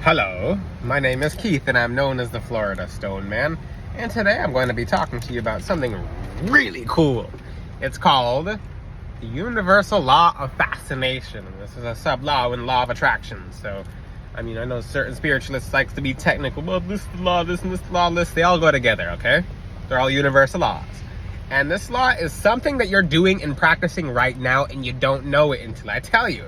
Hello, my name is Keith and I'm known as the Florida Stone Man, and today I'm going to be talking to you about something really cool. It's called the Universal Law of Fascination. This is a sub-law in Law of Attraction. So, I know certain spiritualists like to be technical. Well, this law, this and this law, this, they all go together, okay? They're all universal laws. And this law is something that you're doing and practicing right now, and you don't know it until I tell you.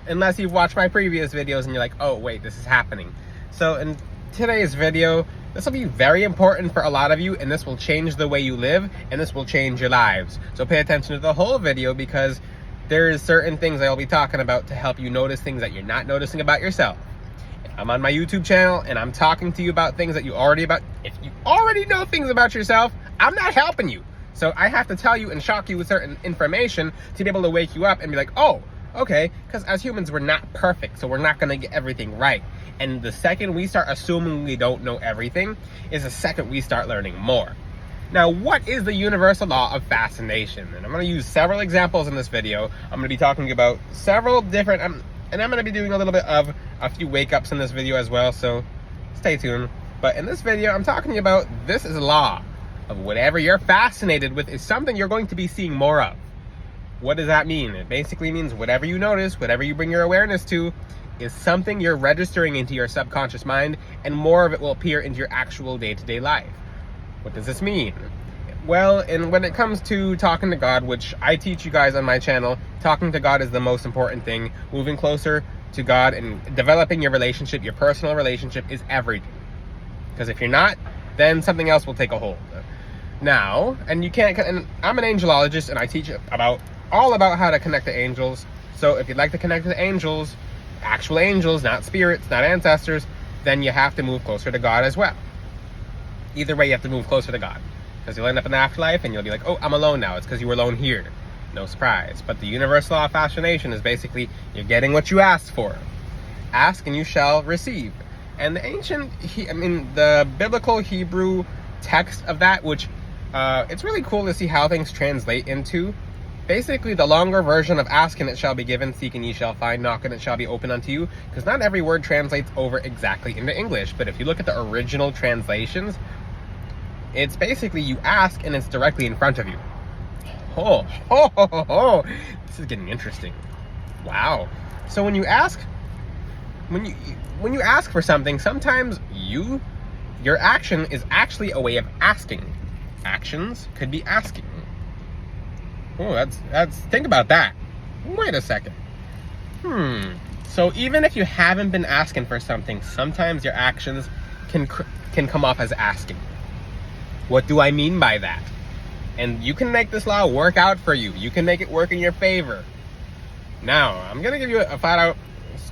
Unless you've watched my previous videos and you're like, oh, wait, this is happening. So in today's video, this will be very important for a lot of you, and this will change the way you live, and this will change your lives. So pay attention to the whole video, because there's certain things I'll be talking about to help you notice things that you're not noticing about yourself. I'm on my YouTube channel, and I'm talking to you about things that if you already know things about yourself, I'm not helping you. So I have to tell you and shock you with certain information to be able to wake you up and be like, oh, okay, because as humans, we're not perfect, so we're not going to get everything right. And the second we start assuming we don't know everything is the second we start learning more. Now, what is the universal law of fascination? And I'm going to use several examples in this video. I'm going to be talking about several different, and I'm going to be doing a little bit of a few wake-ups in this video as well, so stay tuned. But in this video, I'm talking about this is a law of whatever you're fascinated with is something you're going to be seeing more of. What does that mean? It basically means whatever you notice, whatever you bring your awareness to, is something you're registering into your subconscious mind, and more of it will appear into your actual day-to-day life. What does this mean? Well, and when it comes to talking to God, which I teach you guys on my channel, talking to God is the most important thing. Moving closer to God and developing your relationship, your personal relationship, is everything. Because if you're not, then something else will take a hold. Now, and I'm an angelologist, and I teach all about how to connect to angels. So if you'd like to connect to angels, actual angels, not spirits, not ancestors, then you have to move closer to God as well. Either way, you have to move closer to God, because you'll end up in the afterlife and you'll be like, oh, I'm alone now. It's because you were alone here. No surprise. But the universal law of fascination is basically you're getting what you asked for. Ask and you shall receive. And the biblical Hebrew text of that, which it's really cool to see how things translate into. Basically, the longer version of ask and it shall be given, seek and ye shall find, knock and it shall be open unto you, because not every word translates over exactly into English. But if you look at the original translations, it's basically you ask and it's directly in front of you. This is getting interesting. Wow. So when you ask for something, sometimes your action is actually a way of asking. Actions could be asking. Oh, that's think about that. Wait a second. So even if you haven't been asking for something, sometimes your actions can come off as asking. What do I mean by that? And you can make this law work out for you. You can make it work in your favor. Now, I'm going to give you a flat out,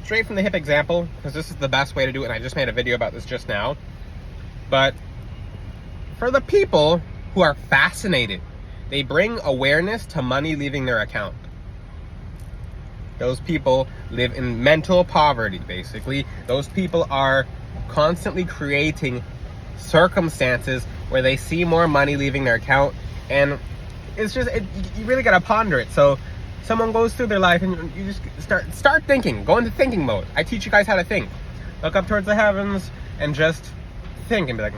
straight from the hip example, because this is the best way to do it, and I just made a video about this just now. But for the people who are fascinated, they bring awareness to money leaving their account. Those people live in mental poverty, basically. Those people are constantly creating circumstances where they see more money leaving their account, and it's just, you really gotta ponder it. So someone goes through their life and you just start thinking, go into thinking mode. I teach you guys how to think. Look up towards the heavens and just think and be like,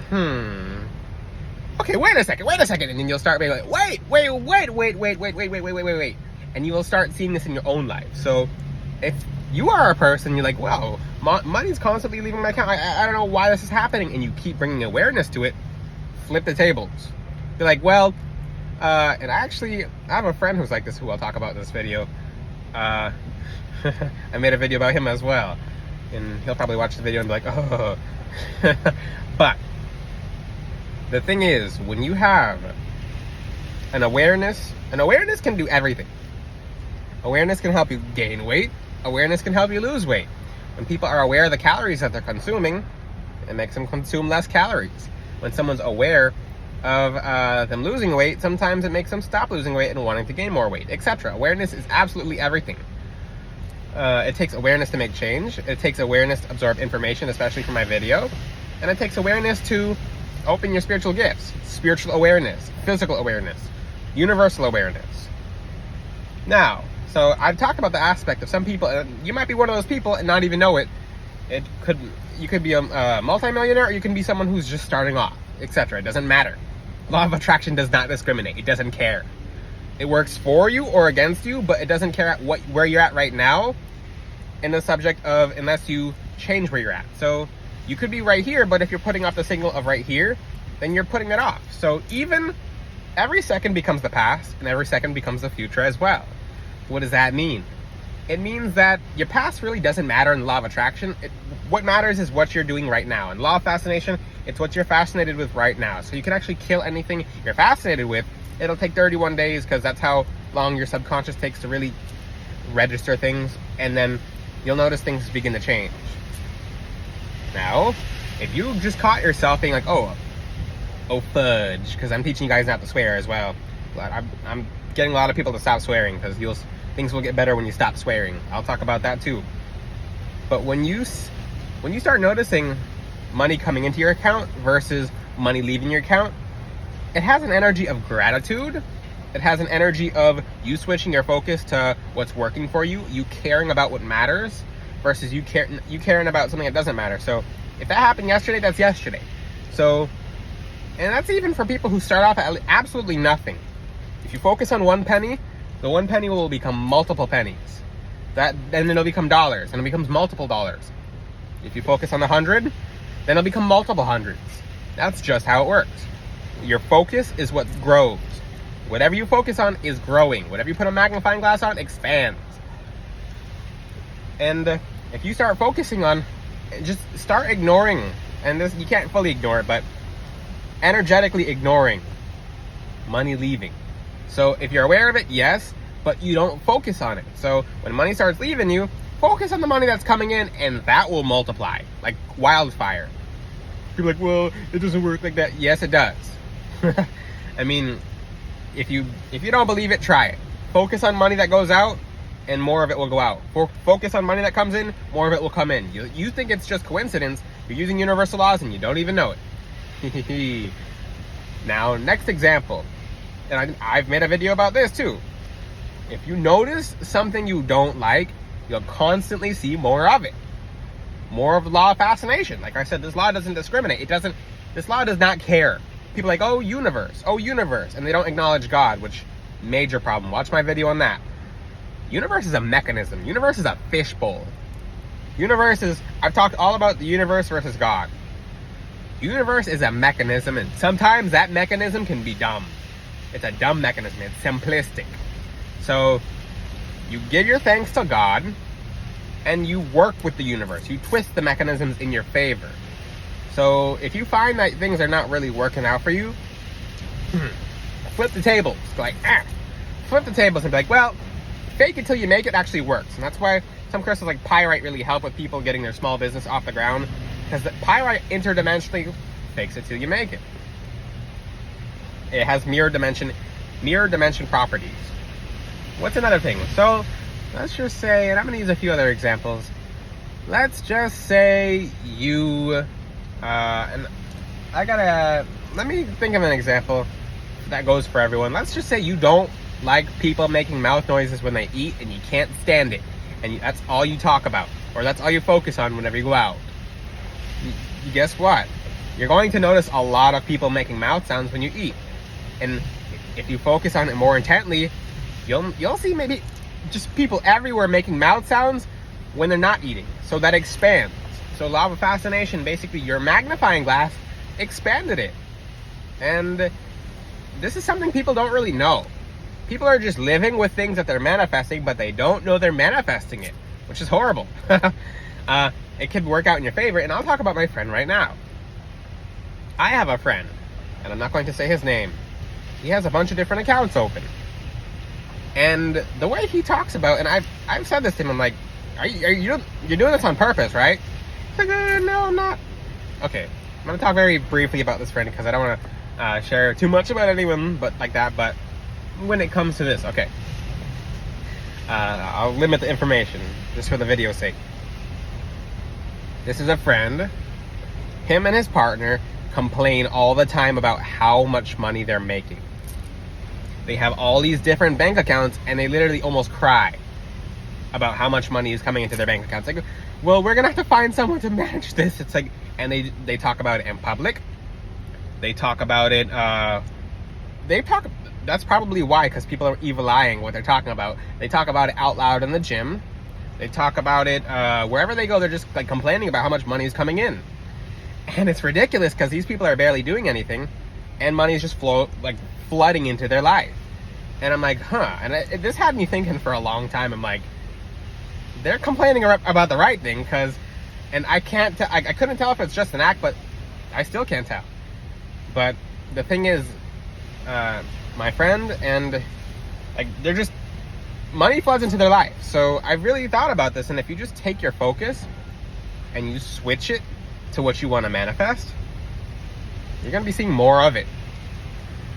okay, wait a second, and then you'll start being like, wait, and you will start seeing this in your own life. So if you are a person, you're like, wow, money's constantly leaving my account, I don't know why this is happening, and you keep bringing awareness to it, flip the tables. Be like, well, and I have a friend who's like this, who I'll talk about in this video. I made a video about him as well, and he'll probably watch the video and be like, oh. But the thing is, when you have an awareness can do everything. Awareness can help you gain weight. Awareness can help you lose weight. When people are aware of the calories that they're consuming, it makes them consume less calories. When someone's aware of them losing weight, sometimes it makes them stop losing weight and wanting to gain more weight, etc. Awareness is absolutely everything. It takes awareness to make change. It takes awareness to absorb information, especially from my video. And it takes awareness to open your spiritual gifts. Spiritual awareness, physical awareness, universal awareness. Now, so I've talked about the aspect of some people, and you might be one of those people and not even know it, You could be a multimillionaire, or you can be someone who's just starting off, etc. It doesn't matter. Law of attraction does not discriminate. It doesn't care. It works for you or against you, but it doesn't care where you're at right now in the subject of unless you change where you're at. So you could be right here, but if you're putting off the signal of right here, then you're putting it off. So even every second becomes the past, and every second becomes the future as well. What does that mean? It means that your past really doesn't matter in the law of attraction. What matters is what you're doing right now. In law of fascination, it's what you're fascinated with right now. So you can actually kill anything you're fascinated with. It'll take 31 days because that's how long your subconscious takes to really register things. And then you'll notice things begin to change. Now, if you just caught yourself being like, oh fudge, because I'm teaching you guys not to swear as well. But I'm getting a lot of people to stop swearing because things will get better when you stop swearing. I'll talk about that too. But when you start noticing money coming into your account versus money leaving your account, it has an energy of gratitude. It has an energy of you switching your focus to what's working for you, you caring about what matters versus you caring about something that doesn't matter. So if that happened yesterday, that's yesterday. So, and that's even for people who start off at absolutely nothing. If you focus on one penny, the one penny will become multiple pennies. Then it'll become dollars, and it becomes multiple dollars. If you focus on 100, then it'll become multiple hundreds. That's just how it works. Your focus is what grows. Whatever you focus on is growing. Whatever you put a magnifying glass on expands. And if you start focusing on, just start ignoring, and this, you can't fully ignore it, but energetically ignoring money leaving. So if you're aware of it, yes, but you don't focus on it. So when money starts leaving you, focus on the money that's coming in, and that will multiply like wildfire. People are like, well, it doesn't work like that. Yes, it does. I mean, if you don't believe it, try it. Focus on money that goes out, and more of it will go out. Focus on money that comes in, more of it will come in. You think it's just coincidence. You're using universal laws, and you don't even know it. Now, next example. And I've made a video about this too. If you notice something you don't like, you'll constantly see more of it. More of the law of fascination. Like I said, this law doesn't discriminate. This law does not care. People are like, oh, universe, and they don't acknowledge God, which major problem. Watch my video on that. Universe is a mechanism. Universe is a fishbowl. I've talked all about the universe versus God. Universe is a mechanism, and sometimes that mechanism can be dumb. It's a dumb mechanism. It's simplistic. So you give your thanks to God, and you work with the universe. You twist the mechanisms in your favor. So if you find that things are not really working out for you, flip the tables. Flip the tables and be like, well, fake it till you make it actually works. And that's why some crystals like pyrite really help with people getting their small business off the ground, because the pyrite interdimensionally fakes it till you make it. It has mirror dimension properties. What's another thing? So let's just say, and I'm going to use a few other examples. Let's just say you, and let me think of an example that goes for everyone. Let's just say you don't like people making mouth noises when they eat, and you can't stand it, and that's all you talk about, or that's all you focus on whenever you go out. Guess what? You're going to notice a lot of people making mouth sounds when you eat. And if you focus on it more intently, you'll see maybe just people everywhere making mouth sounds when they're not eating. So that expands. So law of fascination, basically your magnifying glass expanded it. And this is something people don't really know. People are just living with things that they're manifesting, but they don't know they're manifesting it, which is horrible. It could work out in your favor, and I'll talk about my friend right now. I have a friend, and I'm not going to say his name. He has a bunch of different accounts open. And the way he talks about, and I've said this to him, I'm like, you're doing this on purpose, right? He's like, no, I'm not. Okay, I'm going to talk very briefly about this friend because I don't want to share too much about anyone but like that. But when it comes to this, okay, I'll limit the information just for the video's sake. This is a friend. Him and his partner complain all the time about how much money they're making. They have all these different bank accounts, and they literally almost cry about how much money is coming into their bank accounts. Like, well, we're gonna have to find someone to manage this. It's like, and they talk about it in public. They talk about it, that's probably why, because people are evil eyeing what they're talking about. They talk about it out loud in the gym. They talk about it, wherever they go, they're just like complaining about how much money is coming in. And it's ridiculous because these people are barely doing anything and money is just flooding into their life. And I'm like, huh. And this had me thinking for a long time. I'm like, they're complaining about the right thing, and I couldn't tell if it's just an act, but I still can't tell. But the thing is, my friend, and like, they're just, money floods into their life. So I really thought about this, and if you just take your focus and you switch it to what you want to manifest, you're going to be seeing more of it.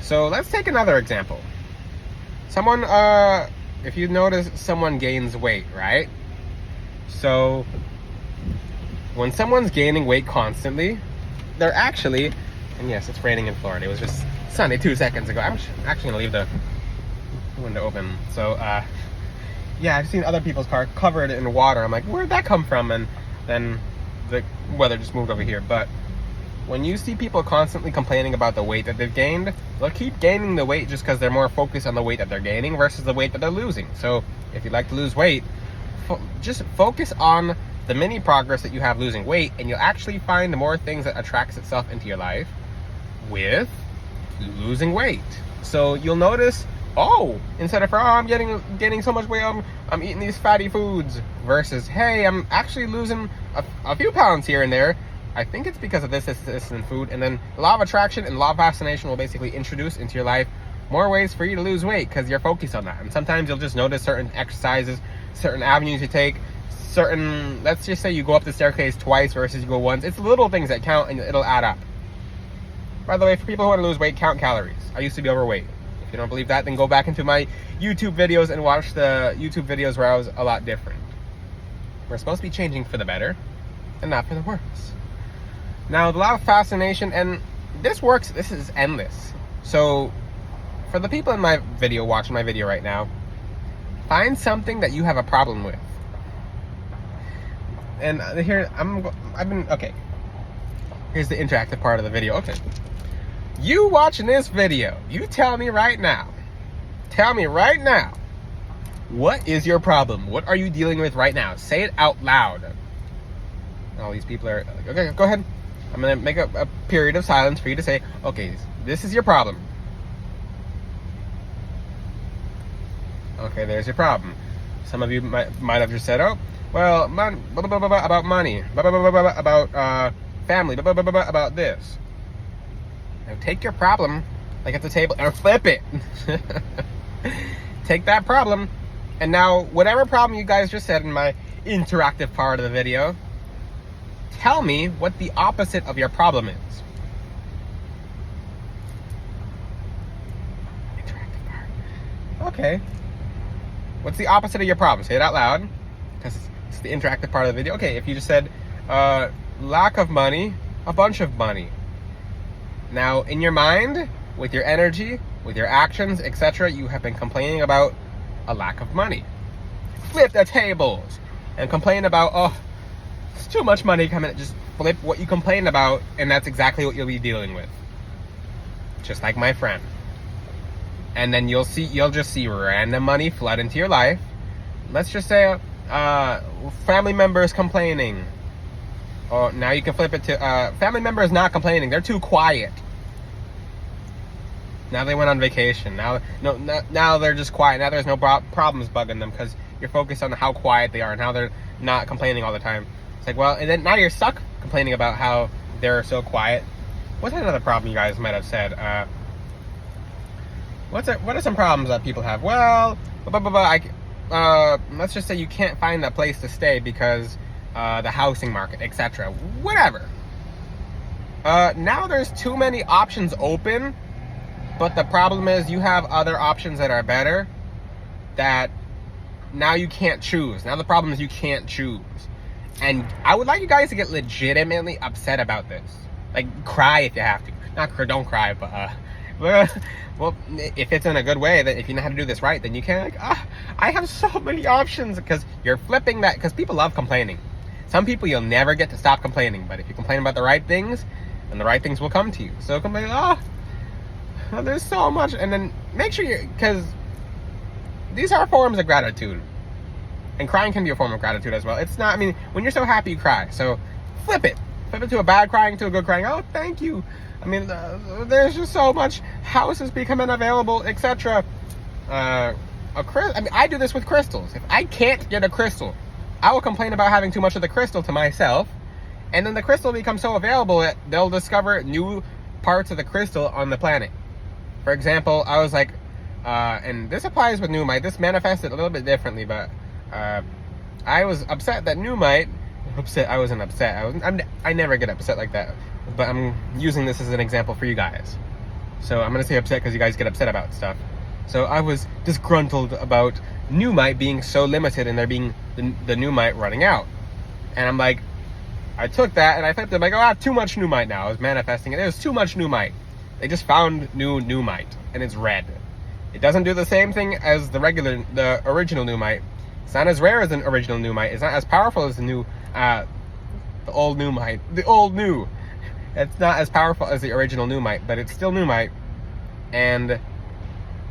So let's take another example. Someone, if you notice, someone gains weight, right? So when someone's gaining weight constantly, they're actually, and yes, it's raining in Florida. It was just sunny 2 seconds ago. I'm actually going to leave the window open. So, yeah, I've seen other people's car covered in water. I'm like, where'd that come from? And then the weather just moved over here. But when you see people constantly complaining about the weight that they've gained, they'll keep gaining the weight just because they're more focused on the weight that they're gaining versus the weight that they're losing. So if you'd like to lose weight, just focus on the mini progress that you have losing weight, and you'll actually find more things that attracts itself into your life with losing weight. So you'll notice, oh, instead of, oh, I'm getting so much weight, I'm eating these fatty foods, versus, hey, I'm actually losing a few pounds here and there. I think it's because of this, and food. And then law of attraction and law of fascination will basically introduce into your life more ways for you to lose weight because you're focused on that. And sometimes you'll just notice certain exercises, certain avenues you take, let's just say you go up the staircase twice versus you go once. It's little things that count, and it'll add up. By the way, for people who want to lose weight, count calories. I used to be overweight. If you don't believe that, then go back into my YouTube videos and watch the YouTube videos where I was a lot different. We're supposed to be changing for the better and not for the worse. Now, the law of fascination, and this works, this is endless. So, for the people in my video, watching my video right now, find something that you have a problem with. And here, okay. Here's the interactive part of the video. Okay. You watching this video, you tell me right now, what is your problem? What are you dealing with right now? Say it out loud. All these people are, okay, go ahead. I'm going to make a period of silence for you to say, okay, this is your problem. Okay, there's your problem. Some of you might have just said, oh, well, about money, about family, about this. Now take your problem, like at the table, and flip it. Take that problem, and now whatever problem you guys just said in my interactive part of the video, tell me what the opposite of your problem is. Interactive part. Okay. What's the opposite of your problem? Say it out loud, because it's the interactive part of the video. Okay, if you just said lack of money, a bunch of money. Now, in your mind, with your energy, with your actions, etc., you have been complaining about a lack of money. Flip the tables and complain about, oh, it's too much money coming. Just flip what you complain about, and that's exactly what you'll be dealing with. Just like my friend. And then you'll just see random money flood into your life. Let's just say family members complaining. Oh, now you can flip it to family members not complaining. They're too quiet. Now they went on vacation. Now they're just quiet. Now there's no problems bugging them because you're focused on how quiet they are and how they're not complaining all the time. It's like, well, and then now you're stuck complaining about how they're so quiet. What's another problem you guys might have said? What are some problems that people have? Well, let's just say you can't find a place to stay because the housing market, etc. Whatever. Now there's too many options open, but the problem is you have other options that are better that now you can't choose. Now the problem is you can't choose. And I would like you guys to get legitimately upset about this. Like, cry if you have to. Don't cry, but well, if it's in a good way, that if you know how to do this right, then you can, like, I have so many options, because you're flipping that, because people love complaining. Some people you'll never get to stop complaining, but if you complain about the right things, then the right things will come to you. So complain, there's so much, and then make sure because these are forms of gratitude. And crying can be a form of gratitude as well. It's not, I mean, when you're so happy, you cry. So flip it. Flip it to a bad crying, to a good crying. Oh, thank you. I mean, there's just so much. Houses becoming available, etc. I do this with crystals. If I can't get a crystal, I will complain about having too much of the crystal to myself. And then the crystal becomes so available that they'll discover new parts of the crystal on the planet. For example, I was like, and this applies with Numite. This manifested a little bit differently, but I was upset that Numite. I wasn't upset. I never get upset like that. But I'm using this as an example for you guys. So I'm gonna say upset because you guys get upset about stuff. So I was disgruntled about Numite being so limited and there being the Numite running out. And I'm like, I took that and I flipped it. I'm like, oh, I have too much Numite now. I was manifesting it. There's too much Numite. They just found new Numite and it's red. It doesn't do the same thing as the original Numite. It's not as rare as an original Numite. It's not as powerful as the old Numite. The old new. It's not as powerful as the original Numite, but it's still Numite. And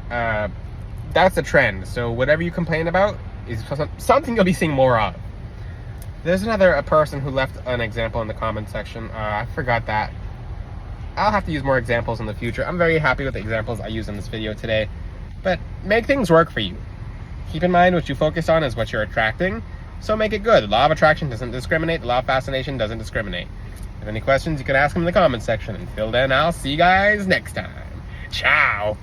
that's a trend. So whatever you complain about is something you'll be seeing more of. There's another person who left an example in the comment section. I forgot that. I'll have to use more examples in the future. I'm very happy with the examples I used in this video today. But make things work for you. Keep in mind what you focus on is what you're attracting, so make it good. The law of attraction doesn't discriminate. The law of fascination doesn't discriminate. If you have any questions, you can ask them in the comment section. Until then, I'll see you guys next time. Ciao!